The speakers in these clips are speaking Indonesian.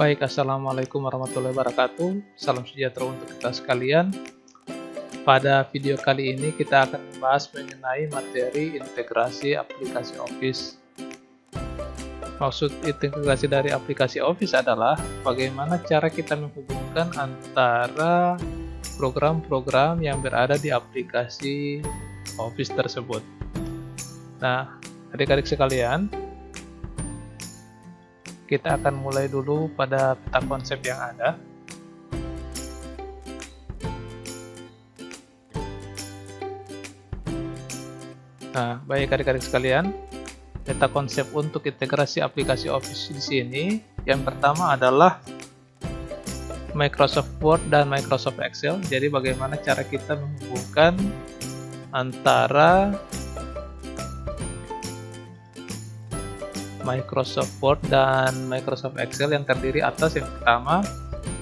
Baik, Assalamualaikum warahmatullahi wabarakatuh. Salam sejahtera untuk kita sekalian. Pada video kali ini kita akan membahas mengenai materi integrasi aplikasi Office. Maksud integrasi dari aplikasi Office adalah bagaimana cara kita menghubungkan antara program-program yang berada di aplikasi Office tersebut. Nah, adik-adik sekalian, kita akan mulai dulu pada peta konsep yang ada. Nah, baik adik-adik sekalian, peta konsep untuk integrasi aplikasi Office di sini, yang pertama adalah Microsoft Word dan Microsoft Excel. Jadi bagaimana cara kita menghubungkan antara Microsoft Word dan Microsoft Excel yang terdiri atas yang pertama,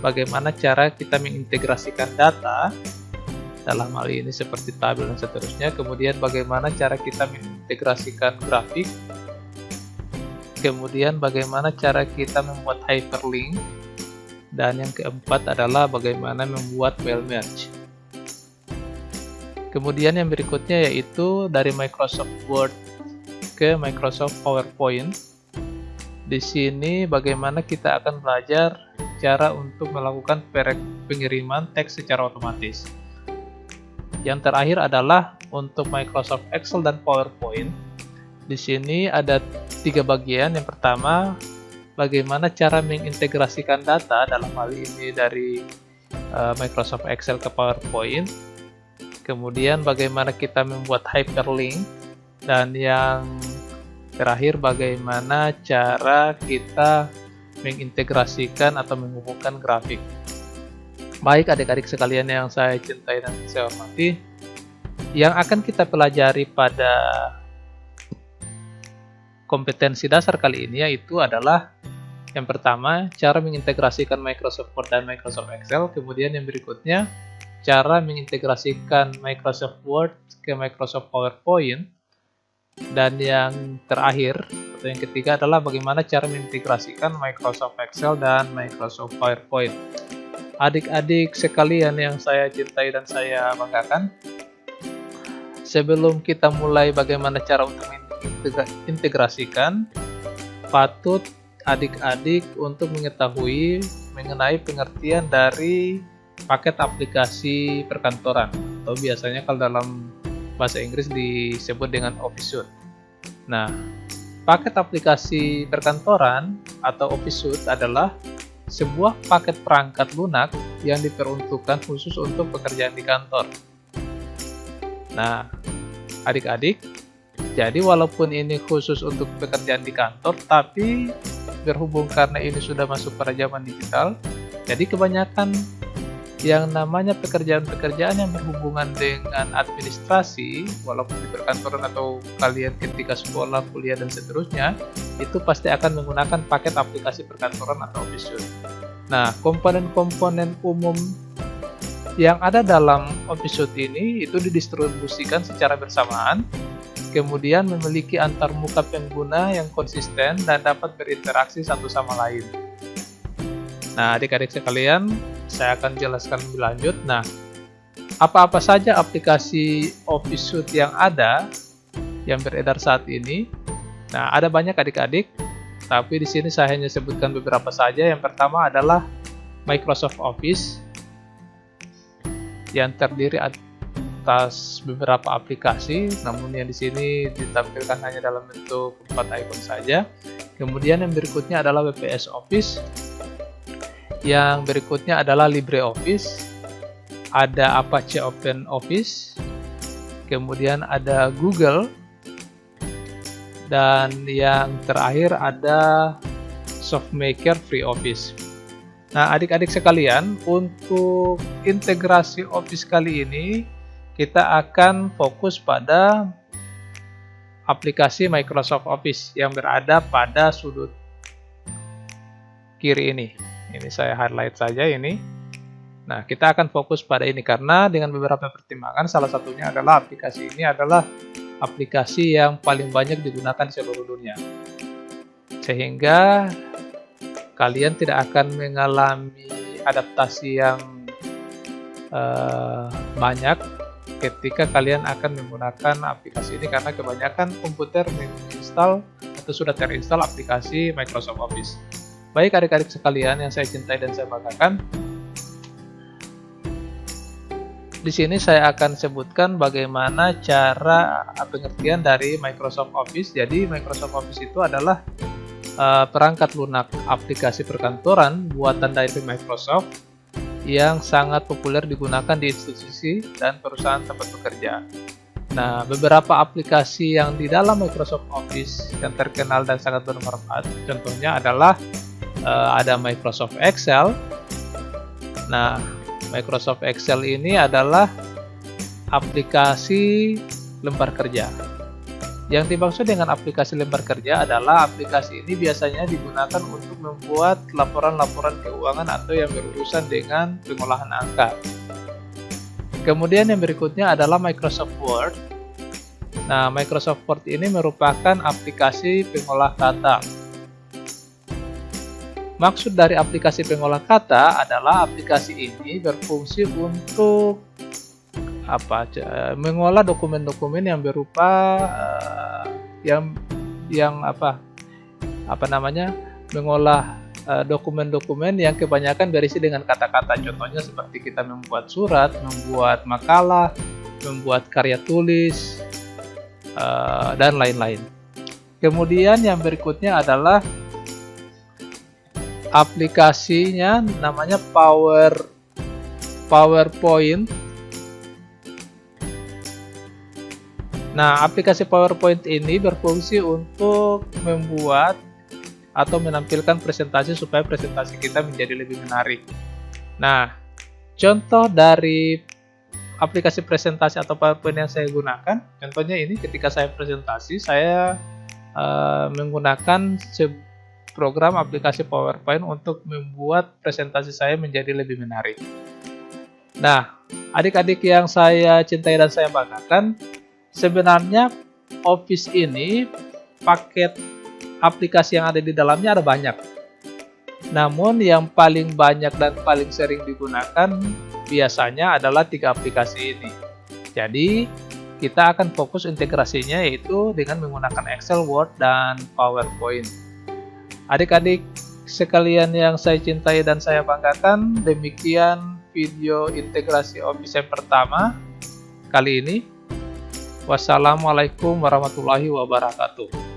bagaimana cara kita mengintegrasikan data dalam hal ini seperti tabel dan seterusnya. Kemudian bagaimana cara kita mengintegrasikan grafik. Kemudian bagaimana cara kita membuat hyperlink. Dan yang keempat adalah bagaimana membuat file merge. Kemudian yang berikutnya yaitu dari Microsoft Word ke Microsoft PowerPoint. Di sini bagaimana kita akan belajar cara untuk melakukan pengiriman teks secara otomatis. Yang terakhir adalah untuk Microsoft Excel dan PowerPoint. Di sini ada 3 bagian. Yang pertama, bagaimana cara mengintegrasikan data dalam hal ini dari Microsoft Excel ke PowerPoint. Kemudian bagaimana kita membuat hyperlink. Dan yang terakhir, bagaimana cara kita mengintegrasikan atau menghubungkan grafik. Baik adik-adik sekalian yang saya cintai dan saya hormati, yang akan kita pelajari pada kompetensi dasar kali ini yaitu adalah yang pertama, cara mengintegrasikan Microsoft Word dan Microsoft Excel. Kemudian yang berikutnya, cara mengintegrasikan Microsoft Word ke Microsoft PowerPoint. Dan yang terakhir atau yang ketiga adalah bagaimana cara mengintegrasikan Microsoft Excel dan Microsoft PowerPoint. Adik-adik sekalian yang saya cintai dan saya banggakan, sebelum kita mulai bagaimana cara untuk mengintegrasikan, patut adik-adik untuk mengetahui mengenai pengertian dari paket aplikasi perkantoran, atau biasanya kalau dalam bahasa Inggris disebut dengan Office Suite. Nah, paket aplikasi perkantoran atau Office Suite adalah sebuah paket perangkat lunak yang diperuntukkan khusus untuk pekerjaan di kantor. Nah, adik-adik, jadi walaupun ini khusus untuk pekerjaan di kantor, tapi berhubung karena ini sudah masuk pada zaman digital, jadi kebanyakan yang namanya pekerjaan-pekerjaan yang berhubungan dengan administrasi, walaupun di perkantoran atau kalian ketika sekolah, kuliah, dan seterusnya, itu pasti akan menggunakan paket aplikasi perkantoran atau Office Suite. Nah, komponen-komponen umum yang ada dalam Office Suite ini itu didistribusikan secara bersamaan, kemudian memiliki antarmuka pengguna yang konsisten dan dapat berinteraksi satu sama lain. Nah, adik-adik sekalian, saya akan jelaskan lebih lanjut. Nah, apa-apa saja aplikasi Office Suite yang ada, yang beredar saat ini? Nah, ada banyak adik-adik, tapi di sini saya hanya sebutkan beberapa saja. Yang pertama adalah Microsoft Office, yang terdiri atas beberapa aplikasi, namun yang di sini ditampilkan hanya dalam bentuk 4 icon saja. Kemudian yang berikutnya adalah WPS Office. Yang berikutnya adalah LibreOffice, ada Apache OpenOffice, kemudian ada Google, dan yang terakhir ada SoftMaker FreeOffice. Nah, adik-adik sekalian, untuk integrasi Office kali ini kita akan fokus pada aplikasi Microsoft Office yang berada pada sudut kiri ini. Ini saya highlight saja ini. Nah, kita akan fokus pada ini karena dengan beberapa pertimbangan, salah satunya adalah aplikasi ini adalah aplikasi yang paling banyak digunakan di seluruh dunia. Sehingga kalian tidak akan mengalami adaptasi yang banyak ketika kalian akan menggunakan aplikasi ini, karena kebanyakan komputer menginstal atau sudah terinstall aplikasi Microsoft Office. Baik adik-adik sekalian yang saya cintai dan saya banggakan, di sini saya akan sebutkan bagaimana cara pengertian dari Microsoft Office. Jadi Microsoft Office itu adalah perangkat lunak aplikasi perkantoran buatan dari Microsoft yang sangat populer digunakan di institusi dan perusahaan tempat bekerja. Nah, beberapa aplikasi yang di dalam Microsoft Office yang terkenal dan sangat bermanfaat, contohnya adalah ada Microsoft Excel. Nah, Microsoft Excel ini adalah aplikasi lembar kerja. Yang dimaksud dengan aplikasi lembar kerja adalah aplikasi ini biasanya digunakan untuk membuat laporan-laporan keuangan atau yang berurusan dengan pengolahan angka. Kemudian yang berikutnya adalah Microsoft Word. Nah, Microsoft Word ini merupakan aplikasi pengolah kata. Maksud dari aplikasi pengolah kata adalah aplikasi ini berfungsi untuk mengolah dokumen-dokumen yang berupa mengolah dokumen-dokumen yang kebanyakan berisi dengan kata-kata. Contohnya seperti kita membuat surat, membuat makalah, membuat karya tulis, dan lain-lain. Kemudian yang berikutnya adalah aplikasinya namanya PowerPoint. Nah, aplikasi PowerPoint ini berfungsi untuk membuat atau menampilkan presentasi supaya presentasi kita menjadi lebih menarik. Nah, contoh dari aplikasi presentasi atau PowerPoint yang saya gunakan, contohnya ini ketika saya presentasi, saya menggunakan program aplikasi PowerPoint untuk membuat presentasi saya menjadi lebih menarik. Nah, adik-adik yang saya cintai dan saya banggakan, sebenarnya Office ini paket aplikasi yang ada di dalamnya ada banyak. Namun yang paling banyak dan paling sering digunakan biasanya adalah 3 aplikasi ini. Jadi kita akan fokus integrasinya yaitu dengan menggunakan Excel, Word, dan PowerPoint. Adik-adik sekalian yang saya cintai dan saya banggakan, demikian video integrasi Office yang pertama kali ini. Wassalamualaikum warahmatullahi wabarakatuh.